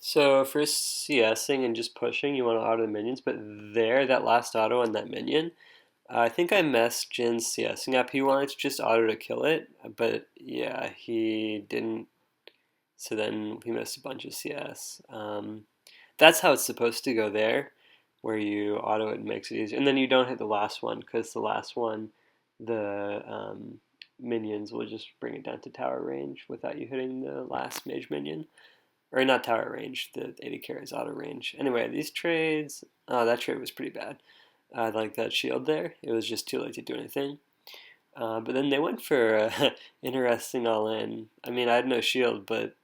So for CSing and just pushing, you want to auto the minions, but there, that last auto on that minion, I think I messed Jin's CSing up. He wanted to just auto to kill it, but yeah, he didn't. So then he missed a bunch of CS. That's how it's supposed to go there, where you auto it and makes it easier. And then you don't hit the last one, because the last one, the minions will just bring it down to tower range without you hitting the last mage minion. Or not tower range, the 80 carries auto range. Anyway, these trades, that trade was pretty bad. I like that shield there. It was just too late to do anything. But then they went for interesting all in. I mean, I had no shield, but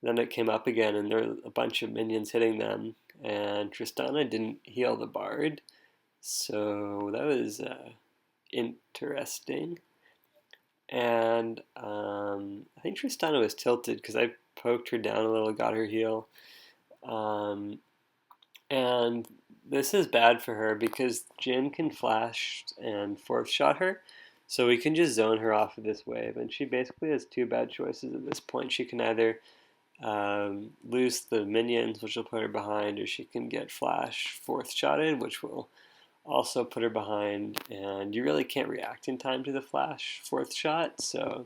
then it came up again, and there were a bunch of minions hitting them, and Tristana didn't heal the Bard, so that was interesting. And I think Tristana was tilted because I poked her down a little, got her heal. Um, and this is bad for her because Jin can flash and fourth shot her. So we can just zone her off of this wave. And she basically has two bad choices at this point. She can either lose the minions, which will put her behind, or she can get flash fourth shotted, which will also put her behind. And you really can't react in time to the flash fourth shot. So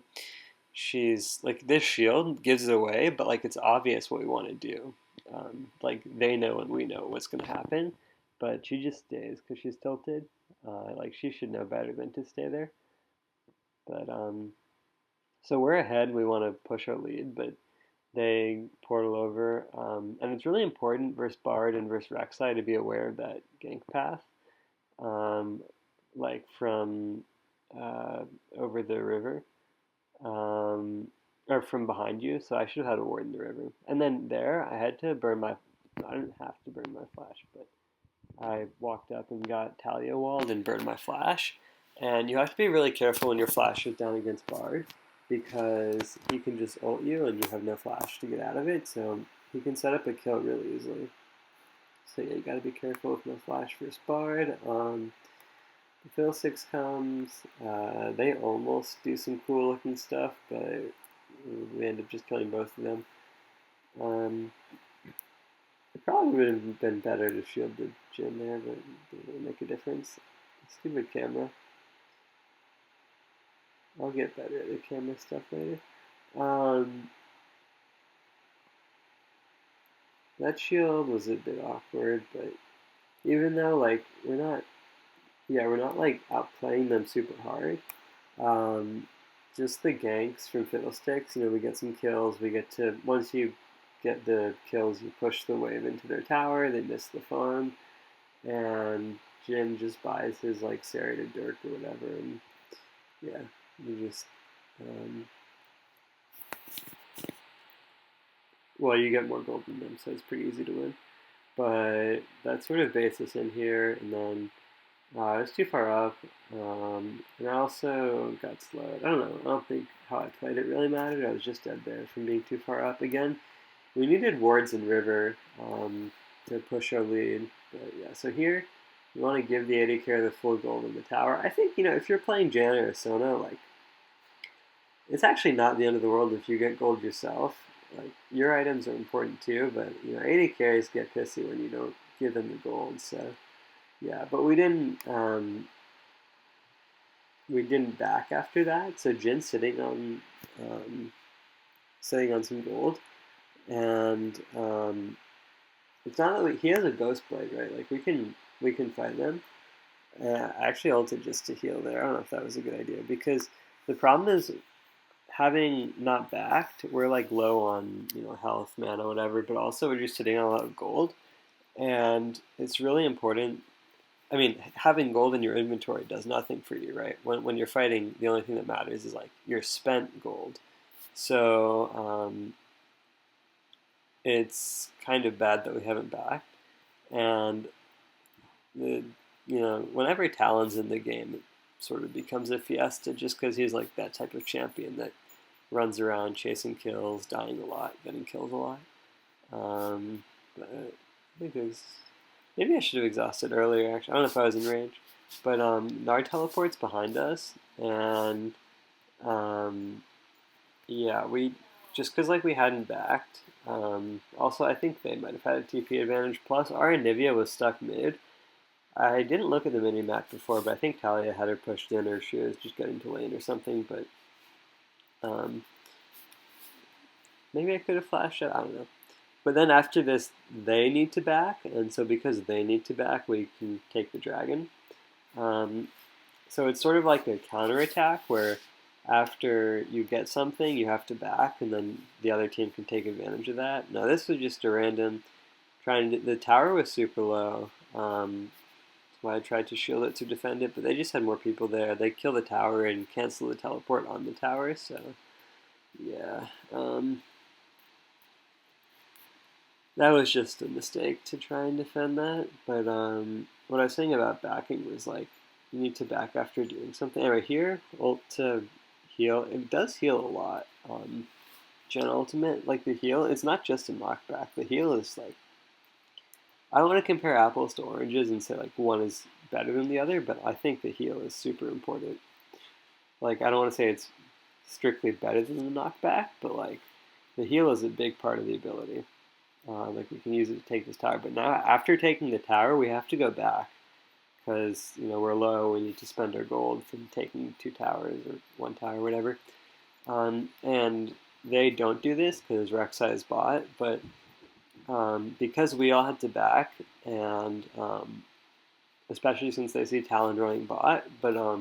she's like, this shield gives it away, but like it's obvious what we want to do. Like they know and we know what's going to happen, but she just stays because she's tilted. Like she should know better than to stay there. But so we're ahead. We want to push our lead, but they portal over, and it's really important versus Bard and versus Rek'Sai to be aware of that gank path, um, like from over the river, um, or from behind you. So I should have had a ward in the river. And then there, I had to burn my. I didn't have to burn my flash, but I walked up and got Talia walled and burned my flash. And you have to be really careful when your flash is down against Bard because he can just ult you and you have no flash to get out of it. So he can set up a kill really easily. So yeah, you got to be careful with no flash versus Bard. The Fill 6 comes. They almost do some cool looking stuff, but we end up just killing both of them. Um, it probably would have been better to shield the Jin there, but it didn't really make a difference. Stupid camera. I'll get better at the camera stuff later. Um, that shield was a bit awkward, but even though like we're not like outplaying them super hard. Um, just the ganks from Fiddlesticks, we get some kills. We get to once you get the kills, you push the wave into their tower. They miss the farm, and Jin just buys his like serrated Dirk or whatever, and yeah, you just um, well, you get more gold than them, so it's pretty easy to win. But that sort of bases us in here, and then I was too far up, and I also got slowed. I don't know. I don't think how I played it really mattered. I was just dead there from being too far up again. We needed wards and river to push our lead. But yeah, so here you want to give the AD carry the full gold in the tower. I think if you're playing Janna or Sona, like it's actually not the end of the world if you get gold yourself. Like your items are important too, but AD carries get pissy when you don't give them the gold. So yeah, but we didn't back after that. So Jin's um, sitting on some gold, and it's not that he has a ghost blade, right? Like we can fight them. I actually ulted just to heal there. I don't know if that was a good idea because the problem is having not backed, we're like low on health, mana, whatever, but also we're just sitting on a lot of gold, and it's really important. I mean, having gold in your inventory does nothing for you, right? When you're fighting, the only thing that matters is like your spent gold. So it's kind of bad that we haven't backed. And the whenever Talon's in the game, it sort of becomes a fiesta just because he's like that type of champion that runs around chasing kills, dying a lot, getting killed a lot. But I think it was maybe I should have exhausted earlier. Actually, I don't know if I was in range, but Nard teleports behind us, and yeah, we just because like we hadn't backed, Also, I think they might have had a TP advantage. Plus, our Anivia was stuck mid. I didn't look at the mini map before, but I think Talia had her pushed in, or she was just getting to lane or something. But um, maybe I could have flashed it. I don't know. But then after this, they need to back, and so because they need to back, we can take the dragon. Um, so it's sort of like a counterattack where after you get something, you have to back, and then the other team can take advantage of that. No, this was just a random trying to. The tower was super low. That's why I tried to shield it to defend it, but they just had more people there. They kill the tower and cancel the teleport on the tower. So yeah, that was just a mistake to try and defend that. But what I was saying about backing was like you need to back after doing something. Anyway, here ult to heal. It does heal a lot. Gen ultimate, like the heal, it's not just a knockback. The heal is like I don't want to compare apples to oranges and say like one is better than the other, but I think the heal is super important. Like I don't want to say it's strictly better than the knockback, but like the heal is a big part of the ability. Like we can use it to take this tower, but now after taking the tower, we have to go back because we're low. We need to spend our gold from taking 2 towers or 1 tower, or whatever. And they don't do this because Rek'Sai is bot, but because we all had to back, and especially since they see Talon running bot, but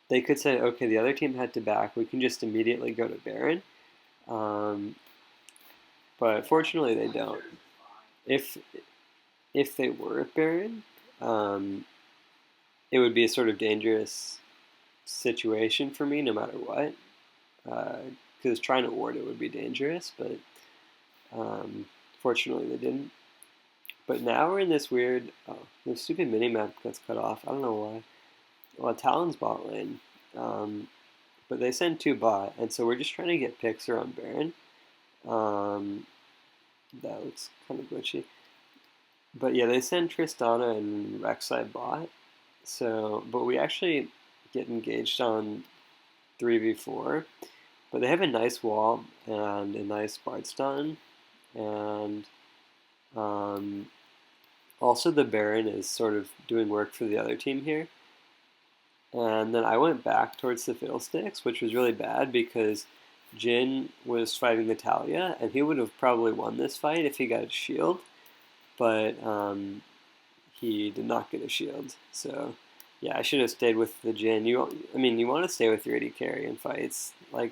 they could say, okay, the other team had to back. We can just immediately go to Baron. Um, but fortunately, they don't. If if they were at Baron, um, it would be a sort of dangerous situation for me, no matter what. Because trying to ward it would be dangerous, but um, fortunately they didn't. But now we're in this weird, the stupid mini map gets cut off. I don't know why. Well, Talon's bot lane, um, but they send 2 bot, and so we're just trying to get picks around Baron. Um, that looks kind of glitchy. But yeah, they send Tristana and Rek'Sai bot. So, but we actually get engaged on 3v4. But they have a nice wall and a nice Bard stun, and um, also the Baron is sort of doing work for the other team here. And then I went back towards the Fiddlesticks, which was really bad because Jin was fighting the Talia, and he would have probably won this fight if he got a shield, but he did not get a shield. So yeah, I should have stayed with the Jin. I mean, you want to stay with your AD carry in fights like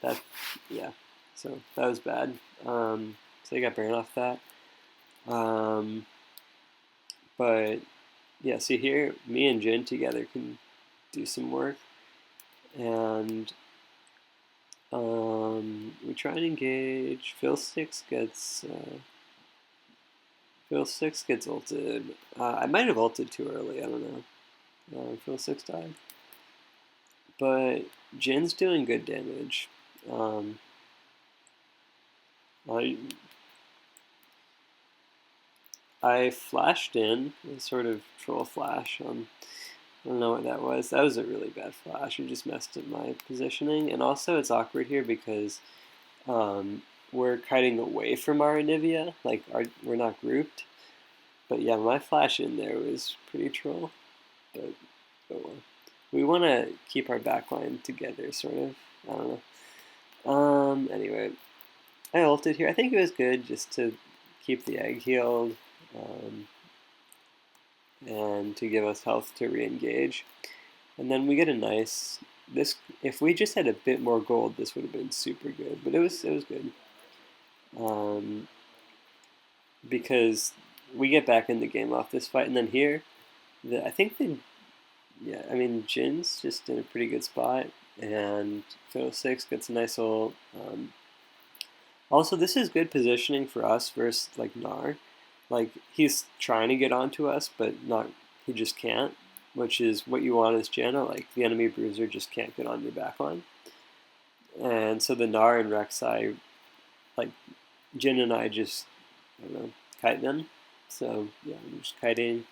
that. Yeah, so that was bad. So I got Baron off that. Um, but yeah, see here, me and Jin together can do some work, and we try and engage. Phil Six gets ulted. I might have ulted too early. I don't know. Phil Six died, but Jin's doing good damage. Um, I I flashed in a sort of troll flash. I don't know what that was. That was a really bad flash. It just messed up my positioning, and also it's awkward here because um, we're kiting away from our Anivia. Like we're not grouped. But yeah, my flash in there was pretty troll. But oh well. We want to keep our backline together, sort of. I don't know. Anyway, I ulted here. I think it was good just to keep the egg healed um, and to give us health to re-engage. And then we get a nice. This if we just had a bit more gold, this would have been super good. But it was good um, because we get back in the game off this fight, and then here, I think the yeah, I mean Jin's just in a pretty good spot, and Photo Six gets a nice ult. Also, this is good positioning for us versus like Gnar. Like he's trying to get onto us, but not he just can't, which is what you want as Janna. Like the enemy bruiser just can't get on your backline, and so the Gnar and Rek'Sai, like Jin and I just I don't know kite them. So yeah, I'm just kiting.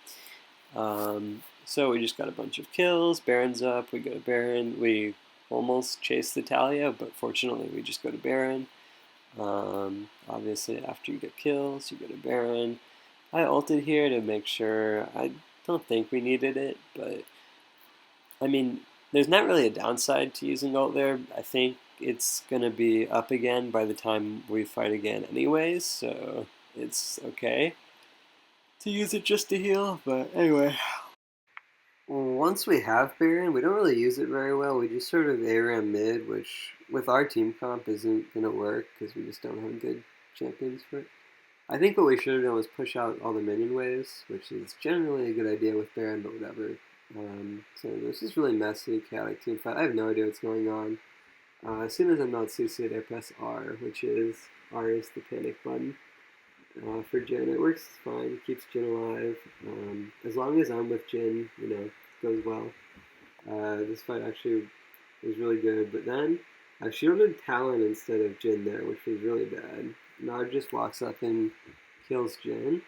So we just got a bunch of kills. Baron's up. We go to Baron. We almost chase the Talia, but fortunately we just go to Baron. Obviously, after you get kills, you go to Baron. I ulted here to make sure. I don't think we needed it, but I mean, there's not really a downside to using ult there. I think it's gonna be up again by the time we fight again, anyways. So it's okay to use it just to heal. But anyway, once we have Baron, we don't really use it very well. We just sort of ARAM mid, which with our team comp isn't gonna work because we just don't have good champions for it. I think what we should have done was push out all the minion waves, which is generally a good idea with Baron, but whatever. So this is really messy, chaotic team fight. I have no idea what's going on. As soon as I'm not CC'd, I press R, which is R is the panic button for Jin. It works fine, keeps Jin alive. As long as I'm with Jin, it goes well. This fight actually was really good, but then I shielded Talon instead of Jin there, which was really bad. Nard just walks up and kills Jin,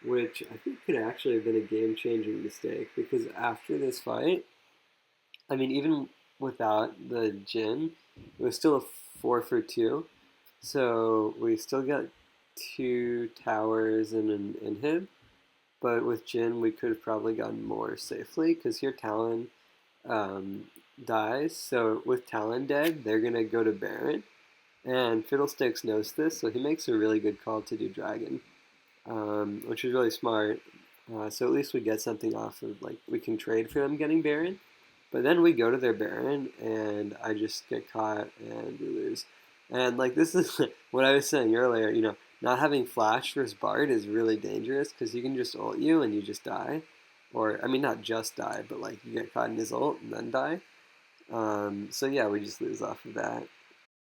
which I think could actually have been a game-changing mistake, because after this fight, I mean, even without the Jin, it was still a 4 for 2, so we still got 2 towers and an inhib, but with Jin, we could have probably gotten more safely, because here Talon um, dies. So with Talon dead, they're gonna go to Baron, and Fiddlesticks knows this, so he makes a really good call to do Dragon, which is really smart. So at least we get something off of, like, we can trade for them getting Baron. But then we go to their Baron, and I just get caught, and we lose. And like, this is what I was saying earlier. Not having Flash versus Bard is really dangerous because you can just ult you and you just die, or I mean, not just die, but like you get caught in his ult and then die. So yeah, we just lose off of that.